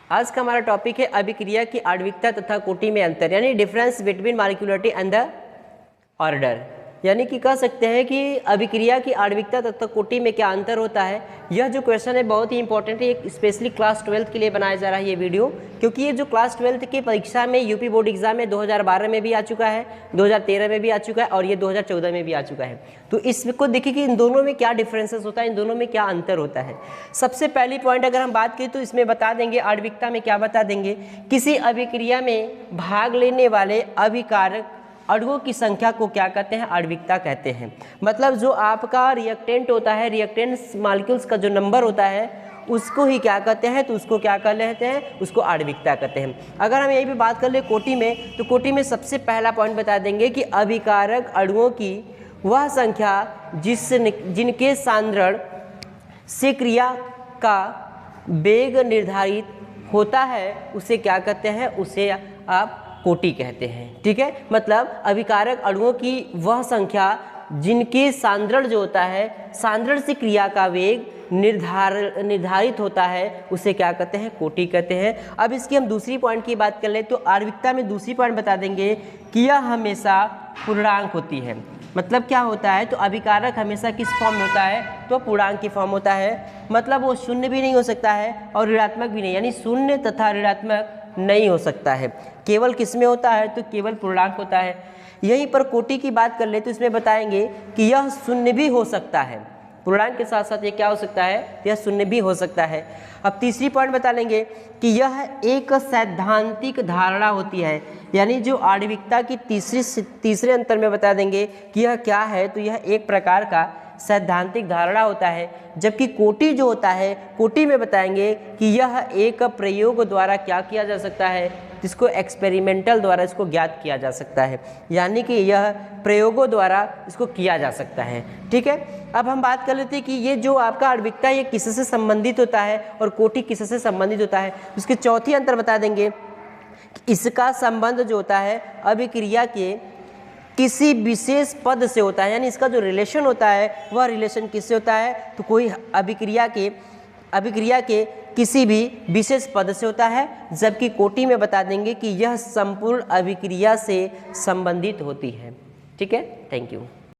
आज का हमारा टॉपिक है अभिक्रिया की आणविकता तथा कोटि में अंतर, यानी difference between molecularity and the order. यानी कि कह सकते हैं कि अभिक्रिया की आणविकता तथा कोटि में क्या अंतर होता है। यह जो क्वेश्चन है बहुत ही इंपॉर्टेंट है, एक स्पेशली क्लास 12th के लिए बनाया जा रहा है ये वीडियो, क्योंकि ये जो क्लास 12th की परीक्षा में यूपी बोर्ड एग्जाम में 2012 में भी आ चुका है, 2013 में भी आ चुका है और ये 2014 में भी आ चुका है। तो इसको देखिए कि इन दोनों में क्या डिफरेंसेस होता है, इन दोनों में क्या अंतर होता है। सबसे पहली पॉइंट अगर हम बात करें तो इसमें बता देंगे, आणविकता में क्या बता देंगे, किसी अभिक्रिया में भाग लेने वाले अभिकारक अणुओं की संख्या को क्या कहते हैं, आणविकता कहते हैं। मतलब जो आपका रिएक्टेंट होता है, रिएक्टेंट्स मॉलिक्यूल्स का जो नंबर होता है उसको ही क्या कहते हैं, तो उसको क्या कर लेते हैं, उसको आणविकता कहते हैं। अगर हम यही भी बात कर ले कोटि में, तो कोटि में सबसे पहला पॉइंट बता देंगे कि अभिकारक अणुओं की वह संख्या जिनके सांद्रण से क्रिया का वेग निर्धारित होता है उसे क्या कहते हैं, उसे आप कोटि कहते हैं। ठीक है, मतलब अभिकारक अणुओं की वह संख्या जिनके सांद्रण जो होता है, सांद्रण से क्रिया का वेग निर्धारित होता है उसे क्या कहते हैं, कोटि कहते हैं। अब इसकी हम दूसरी पॉइंट की बात कर ले तो आणविकता में दूसरी पॉइंट बता देंगे कि यह हमेशा पूर्णांक होती है। मतलब क्या होता है, तो अभिकारक हमेशा किस फॉर्म में होता है, तो पूर्णांक की फॉर्म होता है। मतलब वो शून्य भी नहीं हो सकता है और ऋणात्मक भी नहीं, यानी शून्य तथा ऋणात्मक नहीं हो सकता है। केवल किस में होता है, तो केवल पूर्णांक होता है। यहीं पर कोटि की बात कर ले तो इसमें बताएंगे कि यह शून्य भी हो सकता है, पूर्णांक के साथ साथ ये क्या हो सकता है, यह शून्य भी हो सकता है। अब तीसरी पॉइंट बता लेंगे कि यह एक सैद्धांतिक धारणा होती है, यानी जो आणविकता की तीसरे अंतर में बता देंगे कि यह क्या है, तो यह एक प्रकार का सैद्धांतिक धारणा होता है। जबकि कोटि जो होता है, कोटि में बताएंगे कि यह एक प्रयोग द्वारा क्या किया जा सकता है, जिसको एक्सपेरिमेंटल द्वारा इसको ज्ञात किया जा सकता है, यानी कि यह प्रयोगों द्वारा इसको किया जा सकता है। ठीक है, अब हम बात कर लेते हैं कि ये जो आपका आणविकता ये किससे संबंधित होता है और कोटि किससे संबंधित होता है। उसके चौथी अंतर बता देंगे कि इसका संबंध जो होता है अभिक्रिया के किसी विशेष पद से होता है, यानी इसका जो रिलेशन होता है वह रिलेशन किससे होता है, तो कोई अभिक्रिया के किसी भी विशेष पद से होता है। जबकि कोटि में बता देंगे कि यह संपूर्ण अभिक्रिया से संबंधित होती है। ठीक है, थैंक यू।